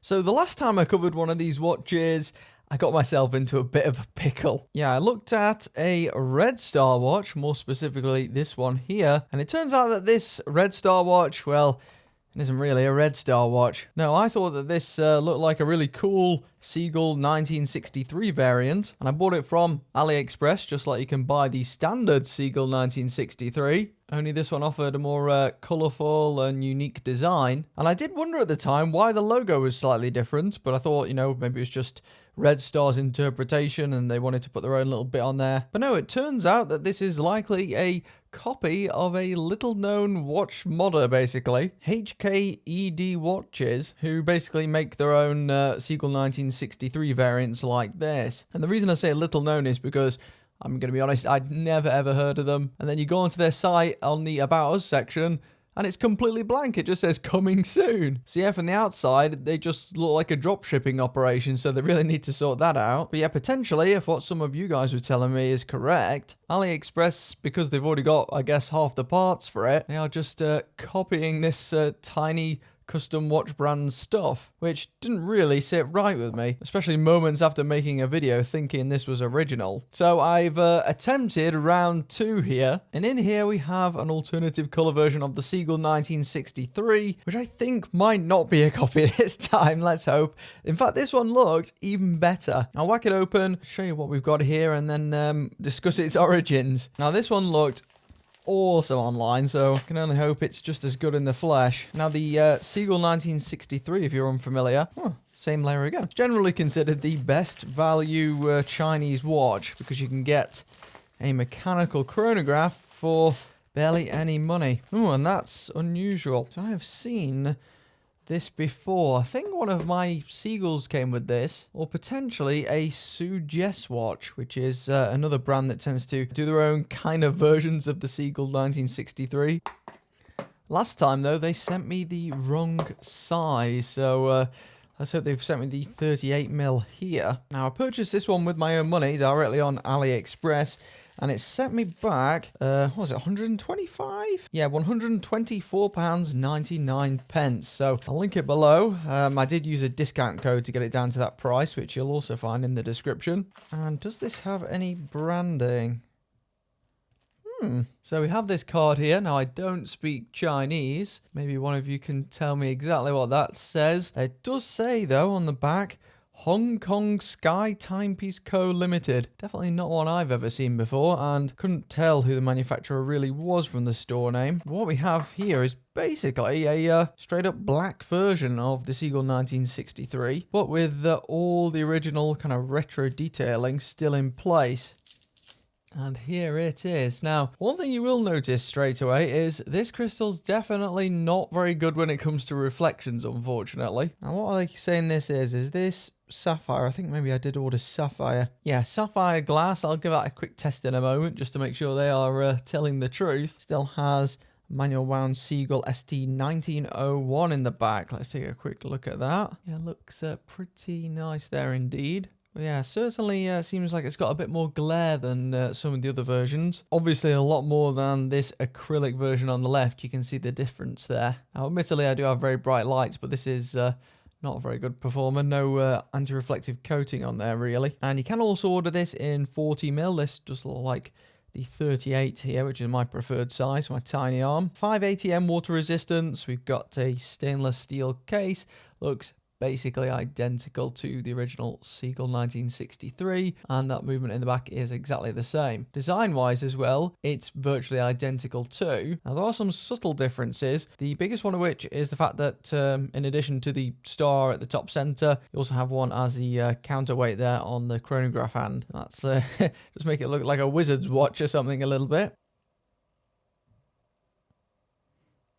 So the last time I covered one of these watches, I got myself into a bit of a pickle. Yeah, I looked at a Red Star watch, more specifically this one here, and it turns out that this Red Star watch, well, it isn't really a Red Star watch. No, I thought that this looked like a really cool Seagull 1963 variant, and I bought it from AliExpress, just like you can buy the standard Seagull 1963. Only this one offered a more colourful and unique design. And I did wonder at the time why the logo was slightly different, but I thought, maybe it was just Red Star's interpretation and they wanted to put their own little bit on there. But no, it turns out that this is likely a copy of a little-known watch modder, basically. HKED Watches, who basically make their own Seagull 1963 variants like this. And the reason I say little-known is because I'm going to be honest, I'd never ever heard of them. And then you go onto their site on the About Us section, and it's completely blank. It just says coming soon. So yeah, from the outside, they just look like a drop shipping operation, so they really need to sort that out. But yeah, potentially, if what some of you guys were telling me is correct, AliExpress, because they've already got, I guess, half the parts for it, they are just copying this tiny custom watch brand stuff, which didn't really sit right with me, especially moments after making a video thinking this was original. So I've attempted round 2 here, and in here we have an alternative colour version of the Seagull 1963, which I think might not be a copy this time, let's hope. In fact, this one looked even better. I'll whack it open, show you what we've got here, and then discuss its origins. Now this one looked also online, so I can only hope it's just as good in the flesh. Now the Seagull 1963, if you're unfamiliar, same layer again. It's generally considered the best value Chinese watch because you can get a mechanical chronograph for barely any money. Oh, and that's unusual. So I have seen this before. I think one of my Seagulls came with this, or potentially a Suggest watch, which is another brand that tends to do their own kind of versions of the Seagull 1963. Last time, though, they sent me the wrong size, so let's hope they've sent me the 38mm here. Now, I purchased this one with my own money directly on AliExpress, and it sent me back, what was it, 125? Yeah, £124.99. So I'll link it below. I did use a discount code to get it down to that price, which you'll also find in the description. And does this have any branding? So we have this card here. Now, I don't speak Chinese. Maybe one of you can tell me exactly what that says. It does say, though, on the back, Hong Kong Sky Timepiece Co. Limited. Definitely not one I've ever seen before, and couldn't tell who the manufacturer really was from the store name. What we have here is basically a straight up black version of the Seagull 1963, but with all the original kind of retro detailing still in place. And here it is. Now, one thing you will notice straight away is this crystal's definitely not very good when it comes to reflections, unfortunately. Now, what are they saying this is? Is this Sapphire? I think maybe I did order Sapphire. Yeah, Sapphire glass. I'll give that a quick test in a moment just to make sure they are telling the truth. Still has manual wound Seagull ST 1901 in the back. Let's take a quick look at that. Yeah, looks pretty nice there indeed. Yeah, certainly seems like it's got a bit more glare than some of the other versions. Obviously a lot more than this acrylic version on the left. You can see the difference there. Now, admittedly, I do have very bright lights, but this is not a very good performer. No anti-reflective coating on there, really. And you can also order this in 40mm. This does look like the 38 here, which is my preferred size, my tiny arm. 580M water resistance. We've got a stainless steel case. Looks basically identical to the original Seagull 1963, and that movement in the back is exactly the same. Design-wise as well, it's virtually identical too. Now, there are some subtle differences, the biggest one of which is the fact that in addition to the star at the top center, you also have one as the counterweight there on the chronograph hand. That's just make it look like a wizard's watch or something a little bit.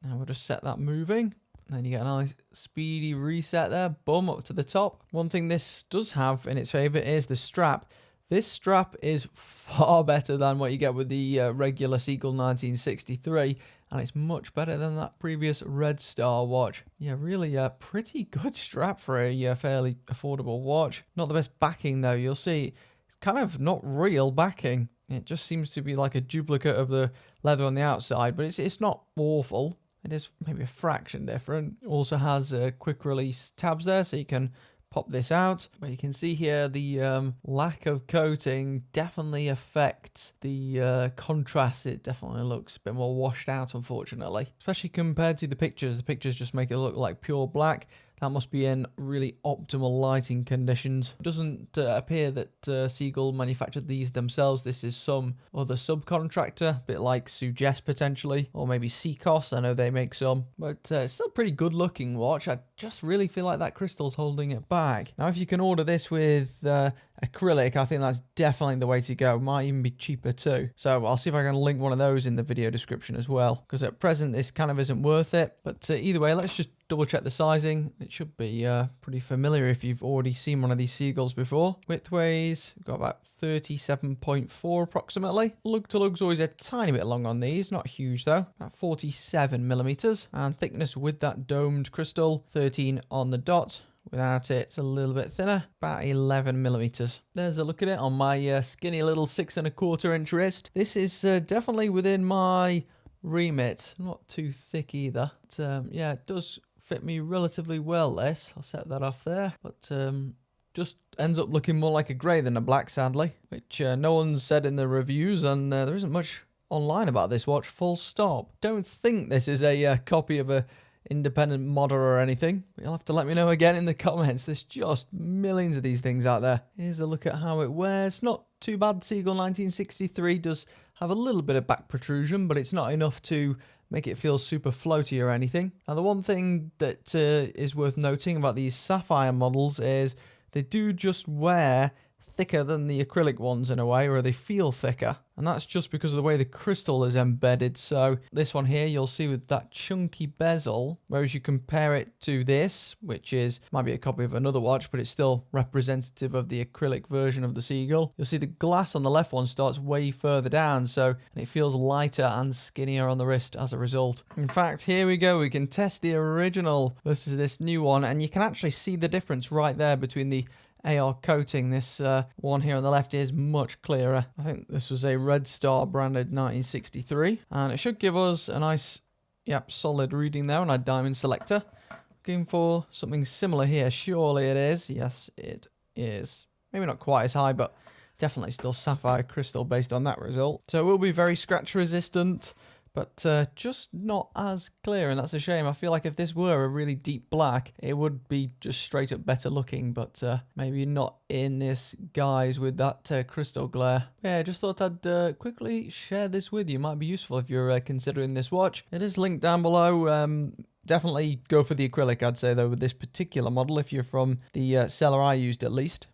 Now we'll just set that moving. Then you get a nice speedy reset there, boom, up to the top. One thing this does have in its favour is the strap. This strap is far better than what you get with the regular Seagull 1963, and it's much better than that previous Red Star watch. Yeah, really a pretty good strap for a fairly affordable watch. Not the best backing though, you'll see. It's kind of not real backing. It just seems to be like a duplicate of the leather on the outside, but it's not awful. It is maybe a fraction different. Also has quick release tabs there, so you can pop this out. But you can see here the lack of coating definitely affects the contrast. It definitely looks a bit more washed out, unfortunately, especially compared to the pictures. The pictures just make it look like pure black. That must be in really optimal lighting conditions. It doesn't appear that Seagull manufactured these themselves. This is some other subcontractor, a bit like Suggest potentially, or maybe Seacos. I know they make some, but it's still a pretty good looking watch. I just really feel like that crystal's holding it back. Now, if you can order this with acrylic, I think that's definitely the way to go. Might even be cheaper too. So I'll see if I can link one of those in the video description as well, because at present this kind of isn't worth it. But either way, let's just double check the sizing. It should be pretty familiar if you've already seen one of these Seagulls before. Widthways, got about 37.4 approximately. Lug to lug's always a tiny bit long on these, not huge though, about 47 millimeters. And thickness with that domed crystal, 13 on the dot. Without it, it's a little bit thinner, about 11 millimeters. There's a look at it on my skinny little 6 1/4 inch wrist. This is definitely within my remit, not too thick either. But, yeah, it does fit me relatively well, this. I'll set that off there, but just ends up looking more like a grey than a black, sadly, which no one's said in the reviews, and there isn't much online about this watch, full stop. Don't think this is a copy of a independent modder or anything. You'll have to let me know again in the comments. There's just millions of these things out there. Here's a look at how it wears. Not too bad. Seagull 1963 does have a little bit of back protrusion, but it's not enough to make it feel super floaty or anything. Now, the one thing that is worth noting about these Sapphire models is they do just wear thicker than the acrylic ones in a way, or they feel thicker, and that's just because of the way the crystal is embedded. So this one here, you'll see with that chunky bezel, whereas you compare it to this, which might be a copy of another watch, but it's still representative of the acrylic version of the Seagull. You'll see the glass on the left one starts way further down, so it feels lighter and skinnier on the wrist as a result. In fact, here we go. We can test the original versus this new one, and you can actually see the difference right there between the AR coating. This one here on the left is much clearer. I think this was a Red Star branded 1963, and it should give us a nice, solid reading there on our diamond selector. Looking for something similar here. Surely it is. Yes, it is. Maybe not quite as high, but definitely still sapphire crystal based on that result. So it will be very scratch resistant, but just not as clear, and that's a shame. I feel like if this were a really deep black, it would be just straight up better looking, but maybe not in this guise with that crystal glare. Yeah, just thought I'd quickly share this with you. Might be useful if you're considering this watch. It is linked down below. Definitely go for the acrylic, I'd say, though, with this particular model, if you're from the seller I used at least.